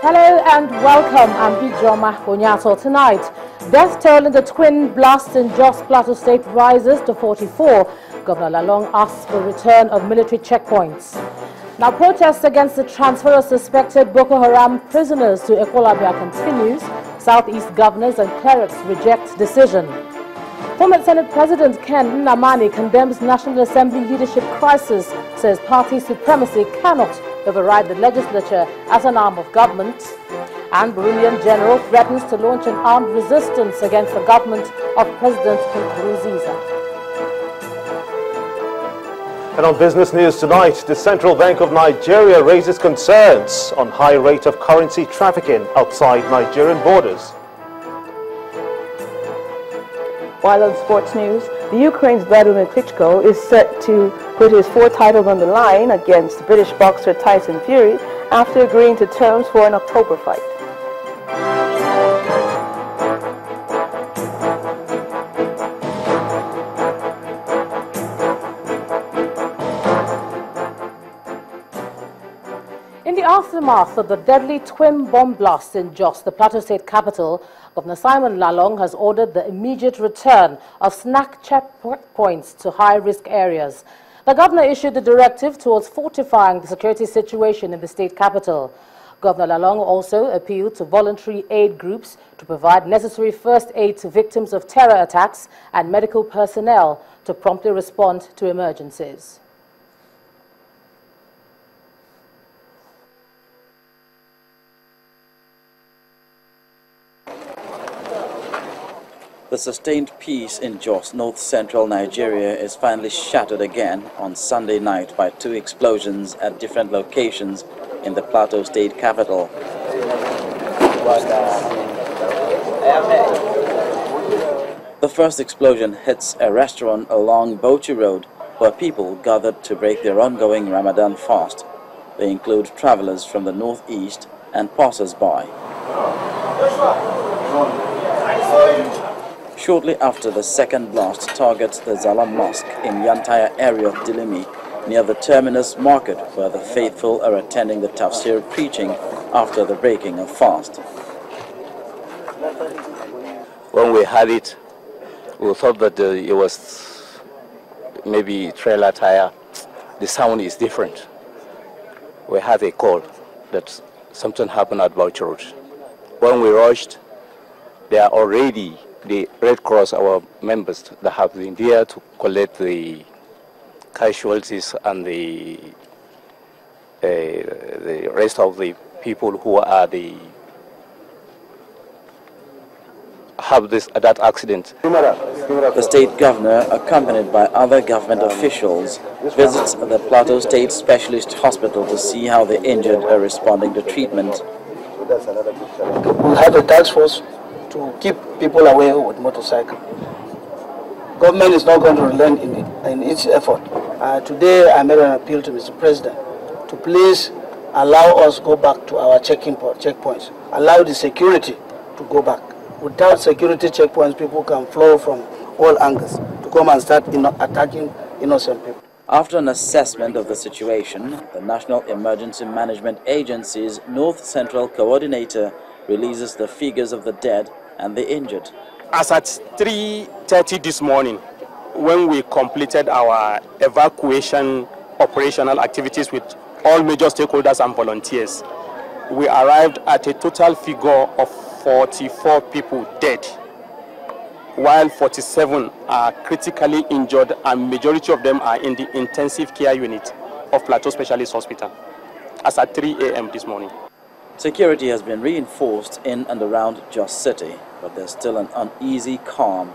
Hello and welcome. I'm Ijoma Onyato. Tonight, death toll in the twin blasts in Jos Plateau State rises to 44. Governor Lalong asks for return of military checkpoints. Now, protests against the transfer of suspected Boko Haram prisoners to Ekwolabia continues. Southeast governors and clerics reject decision. Former Senate President Ken Nnamani condemns National Assembly leadership crisis, says party supremacy cannot override the legislature as an arm of government. And Burundian general threatens to launch an armed resistance against the government of President Nkurunziza. And on business news tonight, the Central Bank of Nigeria raises concerns on high rate of currency trafficking outside Nigerian borders. While on sports news, the Ukraine's Vladimir Klitschko is set to put his 4 titles on the line against British boxer Tyson Fury after agreeing to terms for an October fight. In the aftermath of the deadly twin bomb blast in Jos, the Plateau State capital, Governor Simon Lalong has ordered the immediate return of snack checkpoints to high-risk areas. The governor issued the directive towards fortifying the security situation in the state capital. Governor Lalong also appealed to voluntary aid groups to provide necessary first aid to victims of terror attacks and medical personnel to promptly respond to emergencies. The sustained peace in Jos, north-central Nigeria, is finally shattered again on Sunday night by 2 explosions at different locations in the Plateau State capital. The first explosion hits a restaurant along Bauchi Road where people gathered to break their ongoing Ramadan fast. They include travelers from the northeast and passers-by. Shortly after, the second blast targets the Zalam Mosque in Yantaya area of Dilimi, near the terminus market where the faithful are attending the tafsir preaching after the breaking of fast. When we had it, we thought that it was maybe trailer tire. The sound is different. We had a call that something happened at Bauchi Road. When we rushed, they are already the Red Cross, our members that have been there to collect the casualties and the rest of the people who are have that accident. The state governor, accompanied by other government officials, visits the Plateau State Specialist Hospital to see how the injured are responding to treatment. We have a task force to keep people away with motorcycle. Government is not going to relent in its effort. Today I made an appeal to Mr. President to please allow us go back to our checkpoints. Allow the security to go back. Without security checkpoints, people can flow from all angles to come and start attacking innocent people. After an assessment of the situation, the National Emergency Management Agency's North Central Coordinator releases the figures of the dead and the injured. As at 3:30 this morning, when we completed our evacuation operational activities with all major stakeholders and volunteers, we arrived at a total figure of 44 people dead, while 47 are critically injured and majority of them are in the intensive care unit of Plateau Specialist Hospital as at 3 a.m. this morning. Security has been reinforced in and around Jos City, but there's still an uneasy calm.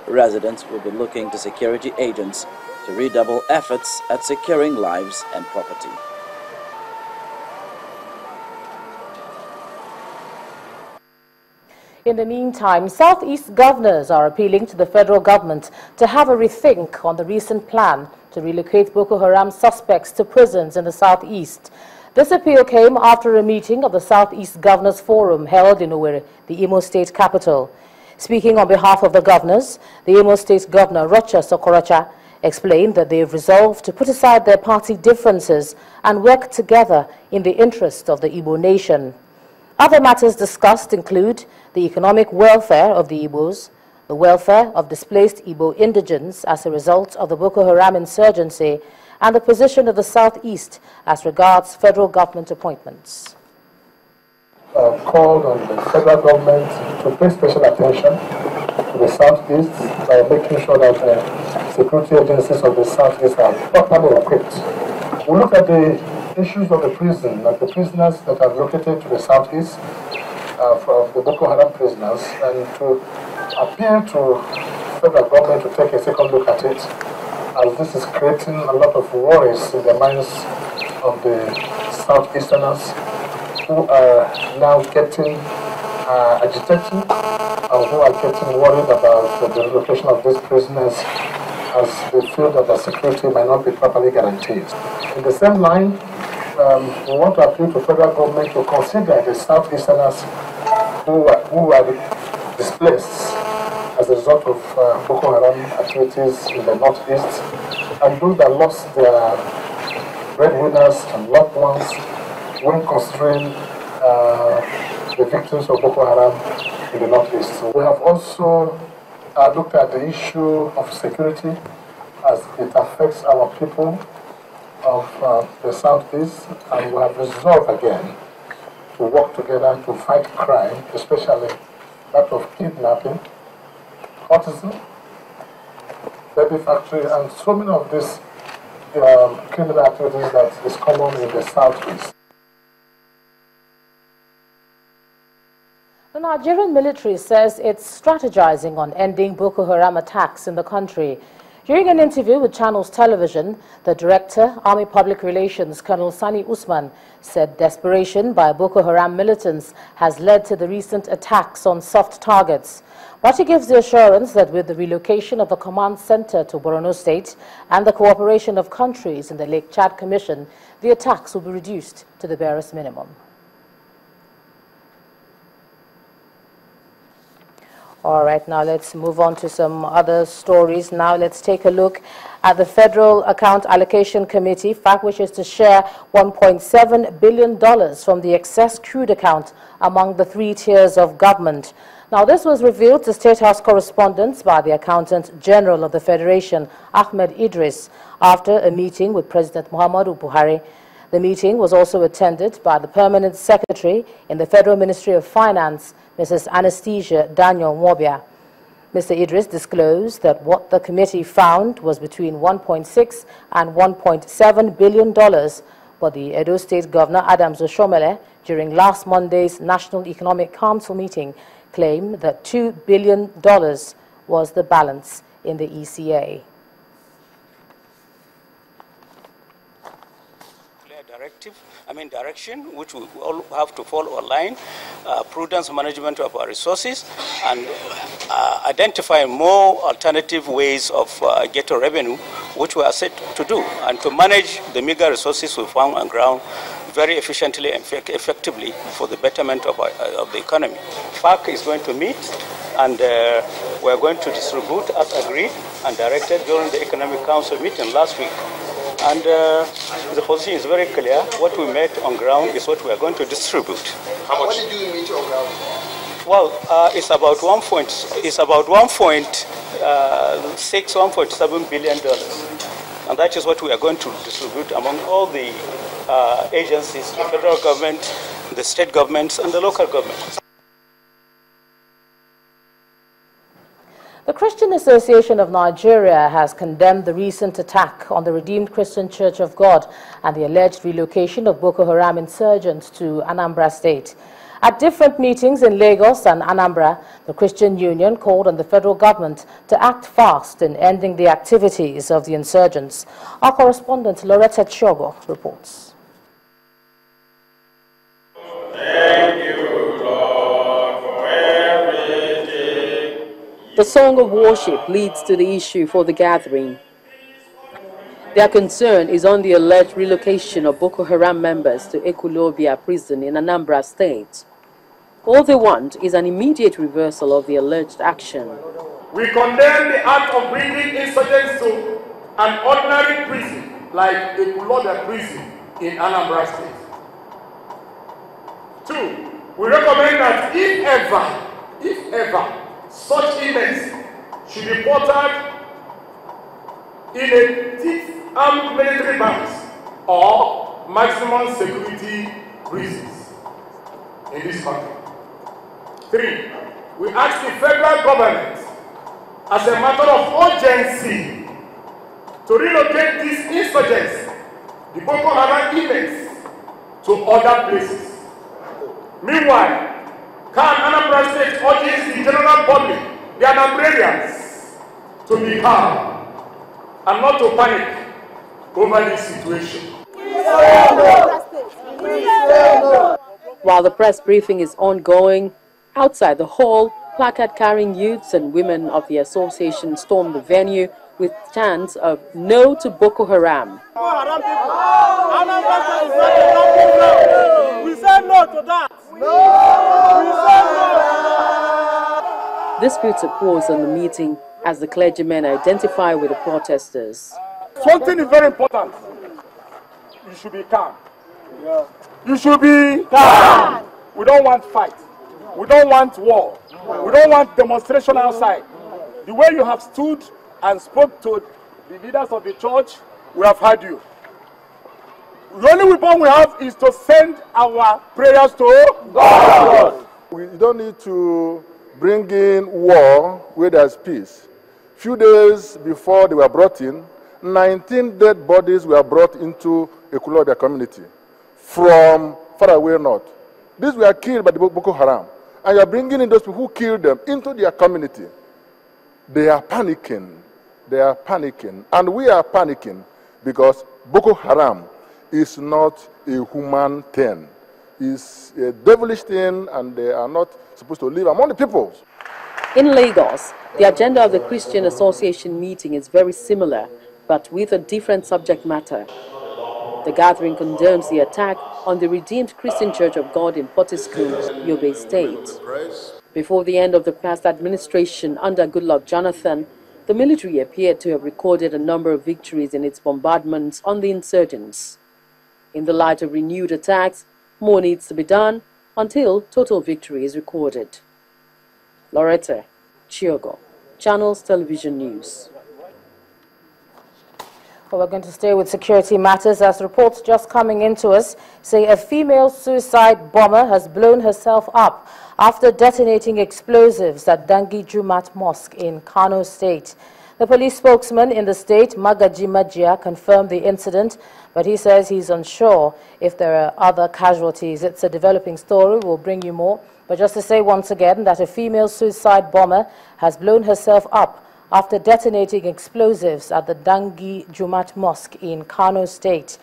Residents will be looking to security agents to redouble efforts at securing lives and property. In the meantime, Southeast governors are appealing to the federal government to have a rethink on the recent plan to relocate Boko Haram suspects to prisons in the Southeast. This appeal came after a meeting of the Southeast Governors Forum held in Owerri, the Imo State capital. Speaking on behalf of the governors, the Imo State Governor Rocha Sokoracha explained that they have resolved to put aside their party differences and work together in the interest of the Igbo nation. Other matters discussed include the economic welfare of the Igbos, the welfare of displaced Igbo indigents as a result of the Boko Haram insurgency, and the position of the Southeast as regards federal government appointments. Called on the federal government to pay special attention to the Southeast by making sure that the security agencies of the Southeast are properly equipped. We look at the issues of the prison, like the prisoners that are located to the Southeast, from the Boko Haram prisoners, and to appeal to federal government to take a second look at it, as this is creating a lot of worries in the minds of the Southeasterners, who are now getting agitated and who are getting worried about the relocation of these prisoners, as they feel that the security might not be properly guaranteed. In the same line, we want to appeal to federal government to consider the Southeasterners who are displaced as a result of Boko Haram activities in the Northeast, and those that lost their breadwinners and loved ones when considering the victims of Boko Haram in the Northeast. So we have also looked at the issue of security as it affects our people of the Southeast, and we have resolved again to work together to fight crime, especially that of kidnapping, autism, baby factory, and so many of these criminal activities that is common in the Southeast. The Nigerian military says it's strategizing on ending Boko Haram attacks in the country. During an interview with Channels Television, the Director, Army Public Relations, Colonel Sani Usman, said desperation by Boko Haram militants has led to the recent attacks on soft targets. But he gives the assurance that with the relocation of the command center to Borno State and the cooperation of countries in the Lake Chad Commission, the attacks will be reduced to the barest minimum. All right, now let's move on to some other stories. Now let's take a look at the Federal Account Allocation Committee, FAC, which is to share $1.7 billion from the excess crude account among the three tiers of government. Now, this was revealed to State House correspondents by the Accountant General of the Federation, Ahmed Idris, after a meeting with President Muhammadu Buhari. The meeting was also attended by the Permanent Secretary in the Federal Ministry of Finance, Mrs. Anastasia Daniel Mwobia. Mr. Idris disclosed that what the committee found was between $1.6 and $1.7 billion, but the Edo State Governor Adams Oshomele, during last Monday's National Economic Council meeting, claimed that $2 billion was the balance in the ECA. Direction, which we all have to follow a line, prudence management of our resources, and identifying more alternative ways of getting revenue, which we are set to do, and to manage the meager resources we found on ground very efficiently and effectively for the betterment of the economy. FAC is going to meet, and we are going to distribute as agreed and directed during the Economic Council meeting last week. And the position is very clear. What we met on ground is what we are going to distribute. How much? What did you meet on ground? Well, it's about $1.6, $1.7 billion, and that is what we are going to distribute among all the agencies, the federal government, the state governments, and the local governments. The Christian Association of Nigeria has condemned the recent attack on the Redeemed Christian Church of God and the alleged relocation of Boko Haram insurgents to Anambra State. At different meetings in Lagos and Anambra, the Christian Union called on the federal government to act fast in ending the activities of the insurgents. Our correspondent Loretta Chogo reports. Thank you, Lord, for everything. The song of worship leads to the issue for the gathering. Their concern is on the alleged relocation of Boko Haram members to Ekulobia prison in Anambra State. All they want is an immediate reversal of the alleged action. We condemn the act of bringing insurgents to an ordinary prison like Ekulobia prison in Anambra State. 2. We recommend that if ever, such events should be reported in a armed military base or maximum security prisons in this country. 3, we ask the federal government, as a matter of urgency, to relocate these insurgents, the Boko Haram events, to other places. Meanwhile, Anambra State urges the general public, the Anambrarians, to be calm and not to panic over this situation. While the press briefing is ongoing, outside the hall, placard-carrying youths and women of the association stormed the venue with chants of "No to Boko Haram." We say no to that. This puts a pause on the meeting as the clergymen identify with the protesters. Something is very important. You should be calm. You should be calm. We don't want fight. We don't want war. We don't want demonstration outside. The way you have stood and spoke to the leaders of the church, we have heard you. The only weapon we have is to send our prayers to God. We don't need to bring in war where there's peace. Few days before they were brought in, 19 dead bodies were brought into Ekulobia community from far away north. These were killed by the Boko Haram. And you are bringing in those people who killed them into their community. They are panicking. They are panicking. And we are panicking because Boko Haram is not a human thing. It's a devilish thing, and they are not supposed to live among the people. In Lagos, the agenda of the Christian Association meeting is very similar, but with a different subject matter. The gathering condemns the attack on the Redeemed Christian Church of God in Potiskum, Yobe State. Before the end of the past administration under Goodluck Jonathan, the military appeared to have recorded a number of victories in its bombardments on the insurgents. In the light of renewed attacks, more needs to be done until total victory is recorded. Loretta Chiogo, Channels Television News. Well, we're going to stay with security matters as reports just coming into us say a female suicide bomber has blown herself up after detonating explosives at Dangi Jumat Mosque in Kano State. The police spokesman in the state, Magaji Majia, confirmed the incident, but he says he's unsure if there are other casualties. It's a developing story. We'll bring you more. But just to say once again that a female suicide bomber has blown herself up after detonating explosives at the Dangi Jumat Mosque in Kano State.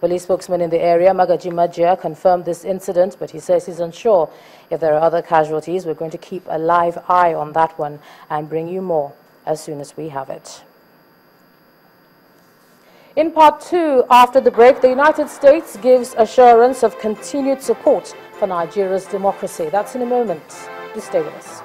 Police spokesman in the area, Magaji Majia, confirmed this incident, but he says he's unsure if there are other casualties. We're going to keep a live eye on that one and bring you more as soon as we have it. In part 2, after the break, the United States gives assurance of continued support for Nigeria's democracy. That's in a moment. Please stay with us.